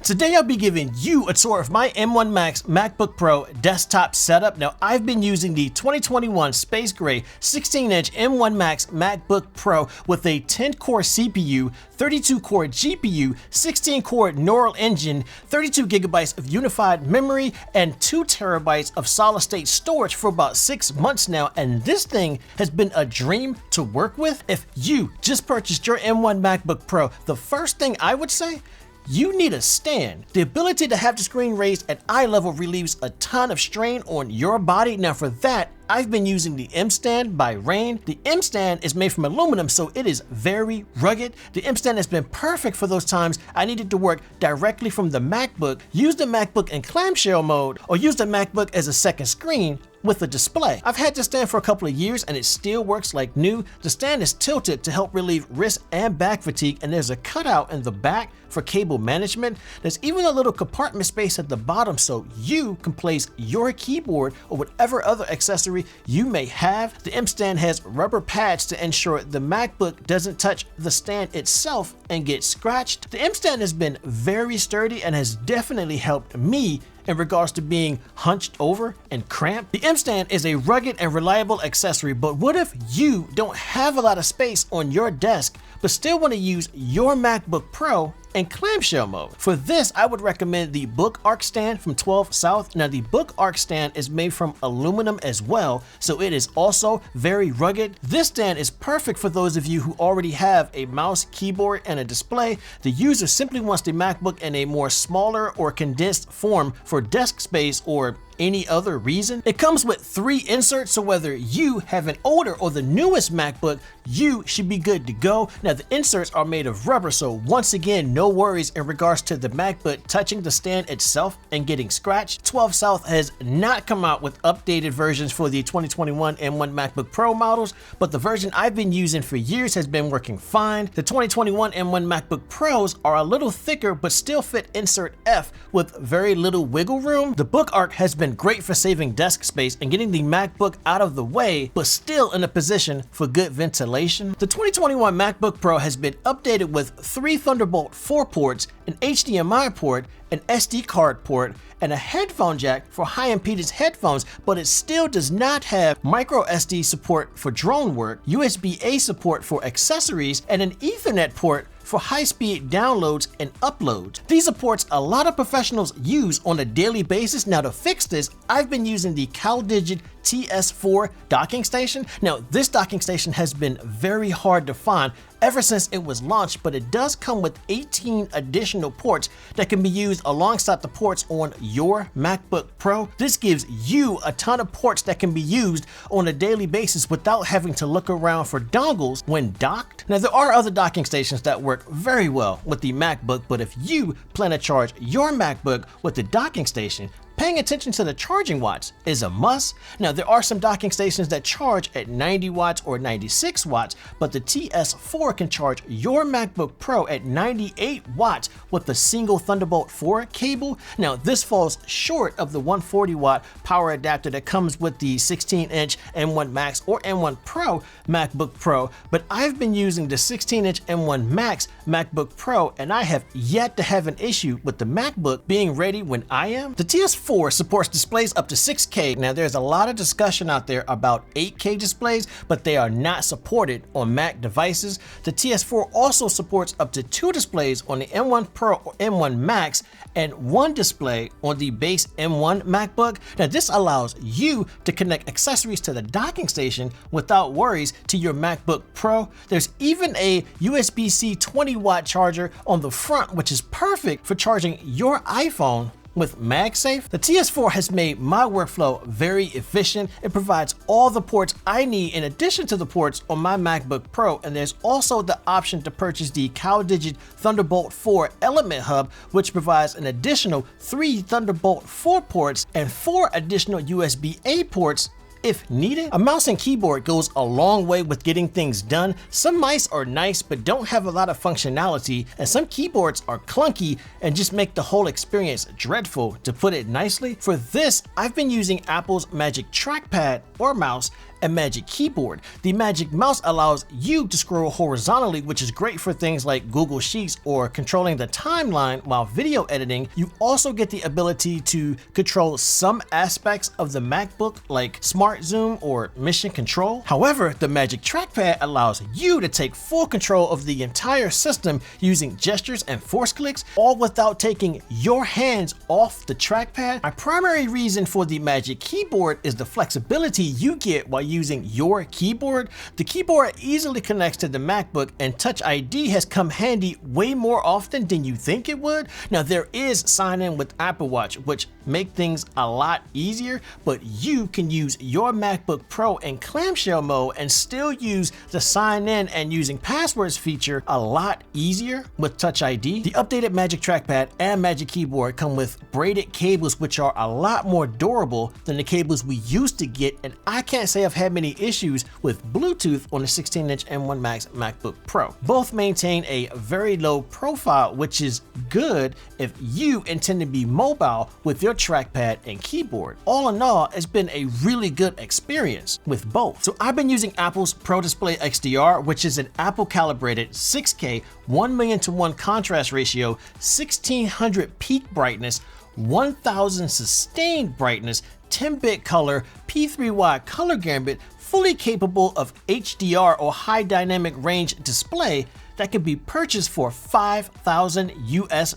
Today I'll be giving you a tour of my M1 Max MacBook Pro desktop setup. Now I've been using the 2021 Space Gray 16-inch M1 Max MacBook Pro with a 10-core CPU, 32-core GPU, 16-core neural engine, 32 gigabytes of unified memory, and 2 terabytes of solid-state storage for about 6 months now, and this thing has been a dream to work with. If you just purchased your M1 MacBook Pro, the first thing I would say, you need a stand. The ability to have the screen raised at eye level relieves a ton of strain on your body. Now for that, I've been using the M stand by Rain. The M stand is made from aluminum, so it is very rugged. The M stand has been perfect for those times I needed to work directly from the MacBook, use the MacBook in clamshell mode, or use the MacBook as a second screen with a display. I've had this stand for a couple of years and it still works like new. The stand is tilted to help relieve wrist and back fatigue, and there's a cutout in the back for cable management. There's even a little compartment space at the bottom so you can place your keyboard or whatever other accessory you may have. The M stand has rubber pads to ensure the MacBook doesn't touch the stand itself and get scratched. The M stand has been very sturdy and has definitely helped me in regards to being hunched over and cramped. The M stand is a rugged and reliable accessory, but what if you don't have a lot of space on your desk but still want to use your MacBook Pro in clamshell mode? For this, I would recommend the Book Arc stand from 12 South. Now the Book Arc stand is made from aluminum as well, so it is also very rugged. This stand is perfect for those of you who already have a mouse, keyboard, and a display. The user simply wants the MacBook in a more smaller or condensed form for desk space or any other reason. It comes with 3 inserts, so whether you have an older or the newest MacBook, you should be good to go. Now the inserts are made of rubber, so once again, no worries in regards to the MacBook touching the stand itself and getting scratched. 12 South has not come out with updated versions for the 2021 M1 MacBook Pro models, but the version I've been using for years has been working fine. The 2021 M1 MacBook Pros are a little thicker but still fit insert F with very little wiggle room. The Book Arc has been great for saving desk space and getting the MacBook out of the way, but still in a position for good ventilation. The 2021 MacBook Pro has been updated with 3 Thunderbolt 4 ports, an HDMI port, an SD card port, and a headphone jack for high impedance headphones, but it still does not have micro SD support for drone work, USB-A support for accessories, and an Ethernet port for high-speed downloads and uploads. These are ports a lot of professionals use on a daily basis. Now to fix this, I've been using the CalDigit TS4 docking station. Now this docking station has been very hard to find ever since it was launched, but it does come with 18 additional ports that can be used alongside the ports on your MacBook Pro. This gives you a ton of ports that can be used on a daily basis without having to look around for dongles when docked. Now there are other docking stations that work very well with the MacBook, but if you plan to charge your MacBook with the docking station, paying attention to the charging watts is a must. Now there are some docking stations that charge at 90 watts or 96 watts, but the TS4 can charge your MacBook Pro at 98 watts with a single Thunderbolt 4 cable. Now this falls short of the 140 watt power adapter that comes with the 16-inch M1 Max or M1 Pro MacBook Pro, but I've been using the 16-inch M1 Max MacBook Pro and I have yet to have an issue with the MacBook being ready when I am. The TS4 supports displays up to 6K. Now there's a lot of discussion out there about 8K displays, but they are not supported on Mac devices. The TS4 also supports up to 2 displays on the M1 Pro or M1 Max and 1 display on the base M1 MacBook. Now this allows you to connect accessories to the docking station without worries to your MacBook Pro. There's even a USB-C 20-watt charger on the front, which is perfect for charging your iPhone with MagSafe. The TS4 has made my workflow very efficient. It provides all the ports I need in addition to the ports on my MacBook Pro, and there's also the option to purchase the CalDigit Thunderbolt 4 Element Hub, which provides an additional 3 Thunderbolt 4 ports and 4 additional USB-A ports if needed. A mouse and keyboard goes a long way with getting things done. Some mice are nice but don't have a lot of functionality, and some keyboards are clunky and just make the whole experience dreadful, to put it nicely. For this, I've been using Apple's Magic Trackpad or mouse, a Magic Keyboard. The Magic Mouse allows you to scroll horizontally, which is great for things like Google Sheets or controlling the timeline while video editing. You also get the ability to control some aspects of the MacBook like Smart Zoom or Mission Control. However, the Magic Trackpad allows you to take full control of the entire system using gestures and force clicks, all without taking your hands off the trackpad. My primary reason for the Magic Keyboard is the flexibility you get while using your keyboard. The keyboard easily connects to the MacBook, and Touch ID has come handy way more often than you think it would. Now, there is sign in with Apple Watch, which make things a lot easier, but you can use your MacBook Pro in clamshell mode and still use the sign in and using passwords feature a lot easier with Touch ID. The updated Magic Trackpad and Magic Keyboard come with braided cables, which are a lot more durable than the cables we used to get, and I can't say I've had many issues with Bluetooth on the 16-inch M1 Max MacBook Pro. Both maintain a very low profile, which is good if you intend to be mobile with your trackpad and keyboard. All in all, it's been a really good experience with both. So I've been using Apple's Pro Display XDR, which is an Apple calibrated 6K 1,000,000:1 contrast ratio, 1600 peak brightness, 1000 sustained brightness, 10-bit color, P3 wide color gambit, fully capable of HDR or high dynamic range display that can be purchased for $5,000 US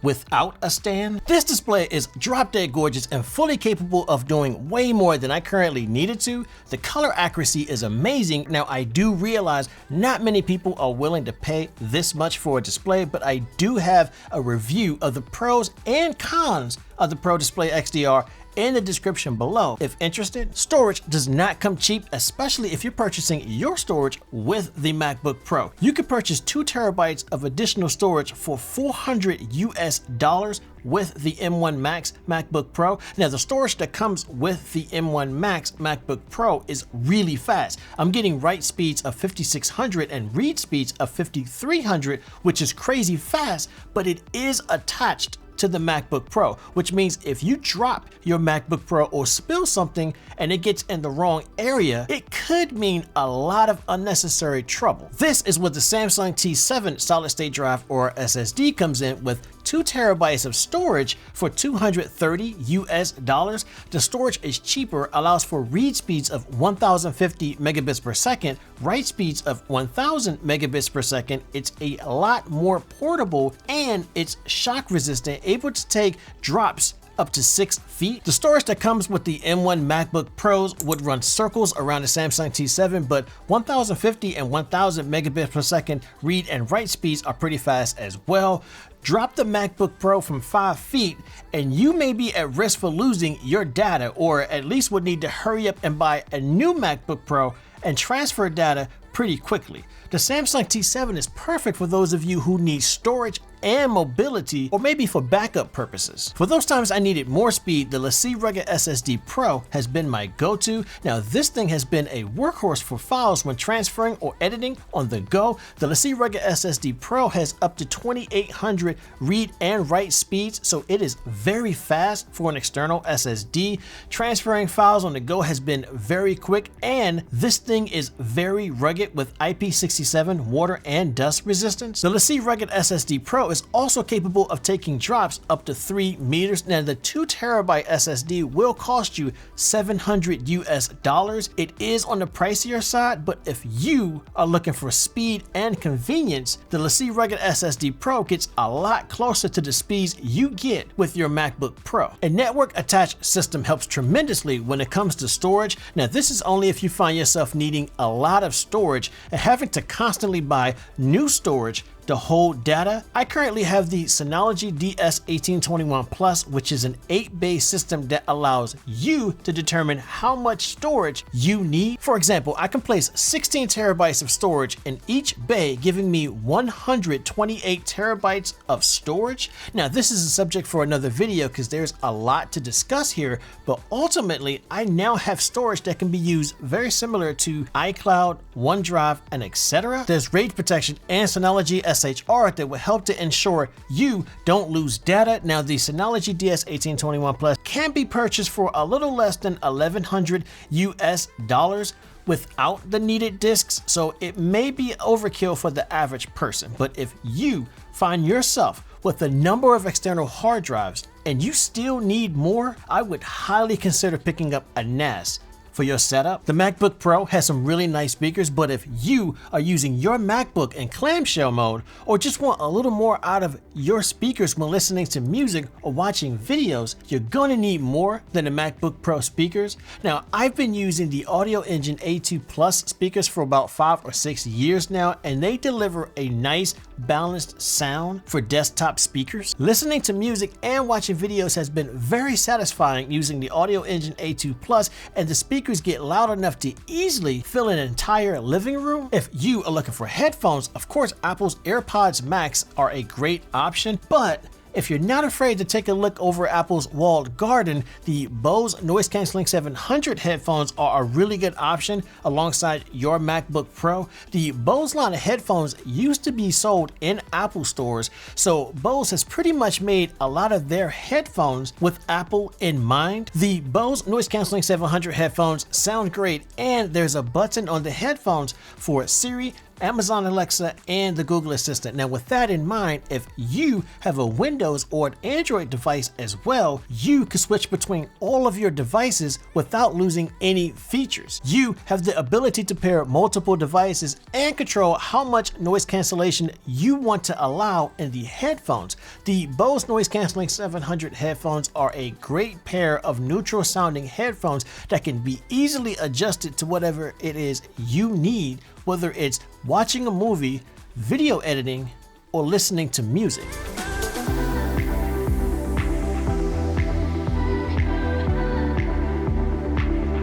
without a stand. This display is drop dead gorgeous and fully capable of doing way more than I currently needed to. The color accuracy is amazing. Now, I do realize not many people are willing to pay this much for a display, but I do have a review of the pros and cons of the Pro Display XDR in the description below if interested. Storage does not come cheap, especially if you're purchasing your storage with the MacBook Pro. You can purchase 2 terabytes of additional storage for $400 US with the M1 Max MacBook Pro. Now, the storage that comes with the M1 Max MacBook Pro is really fast. I'm getting write speeds of 5600 and read speeds of 5300, which is crazy fast, but it is attached to the MacBook Pro, which means if you drop your MacBook Pro or spill something and it gets in the wrong area, it could mean a lot of unnecessary trouble. This is what the Samsung T7 solid state drive or SSD comes in with 2 terabytes of storage for $230 US. The storage is cheaper, allows for read speeds of 1050 megabits per second, write speeds of 1000 megabits per second. It's a lot more portable and it's shock resistant, able to take drops up to 6 feet. The storage that comes with the M1 MacBook Pros would run circles around the Samsung T7, but 1050 and 1000 megabits per second read and write speeds are pretty fast as well. Drop the MacBook Pro from 5 feet and you may be at risk for losing your data, or at least would need to hurry up and buy a new MacBook Pro and transfer data pretty quickly. The Samsung T7 is perfect for those of you who need storage and mobility, or maybe for backup purposes. For those times I needed more speed, the LaCie Rugged SSD Pro has been my go-to. Now, this thing has been a workhorse for files when transferring or editing on the go. The LaCie Rugged SSD Pro has up to 2800 read and write speeds, so it is very fast for an external SSD. Transferring files on the go has been very quick, and this thing is very rugged with IP67 water and dust resistance. The LaCie Rugged SSD Pro is also capable of taking drops up to 3 meters. Now, the 2 terabyte SSD will cost you $700 US. It is on the pricier side, but if you are looking for speed and convenience, the LaCie Rugged SSD Pro gets a lot closer to the speeds you get with your MacBook Pro. A network attached system helps tremendously when it comes to storage. Now, this is only if you find yourself needing a lot of storage and having to constantly buy new storage to hold data. I currently have the Synology DS1821 Plus, which is an 8-bay system that allows you to determine how much storage you need. For example, I can place 16 terabytes of storage in each bay, giving me 128 terabytes of storage. Now, this is a subject for another video because there's a lot to discuss here, but ultimately, I now have storage that can be used very similar to iCloud, OneDrive, and etc. There's RAID protection, and Synology SHR that will help to ensure you don't lose data. Now, the Synology DS1821 Plus can be purchased for a little less than $1,100 US without the needed discs, so it may be overkill for the average person. But if you find yourself with a number of external hard drives and you still need more, I would highly consider picking up a NAS for your setup. The MacBook Pro has some really nice speakers, but if you are using your MacBook in clamshell mode or just want a little more out of your speakers when listening to music or watching videos, you're gonna need more than the MacBook Pro speakers. Now, I've been using the Audio Engine A2 Plus speakers for about 5 or 6 years now, and they deliver a nice balanced sound for desktop speakers. Listening to music and watching videos has been very satisfying using the Audio Engine A2 Plus, and the speakers get loud enough to easily fill an entire living room. If you are looking for headphones, of course, Apple's AirPods Max are a great option, but if you're not afraid to take a look over Apple's walled garden, the Bose Noise Cancelling 700 headphones are a really good option alongside your MacBook Pro. The Bose line of headphones used to be sold in Apple stores, so Bose has pretty much made a lot of their headphones with Apple in mind. The Bose Noise Cancelling 700 headphones sound great, and there's a button on the headphones for Siri, Amazon Alexa, and the Google Assistant. Now, with that in mind, if you have a Windows or an Android device as well, you can switch between all of your devices without losing any features. You have the ability to pair multiple devices and control how much noise cancellation you want to allow in the headphones. The Bose Noise Cancelling 700 headphones are a great pair of neutral sounding headphones that can be easily adjusted to whatever it is you need, whether it's watching a movie, video editing, or listening to music.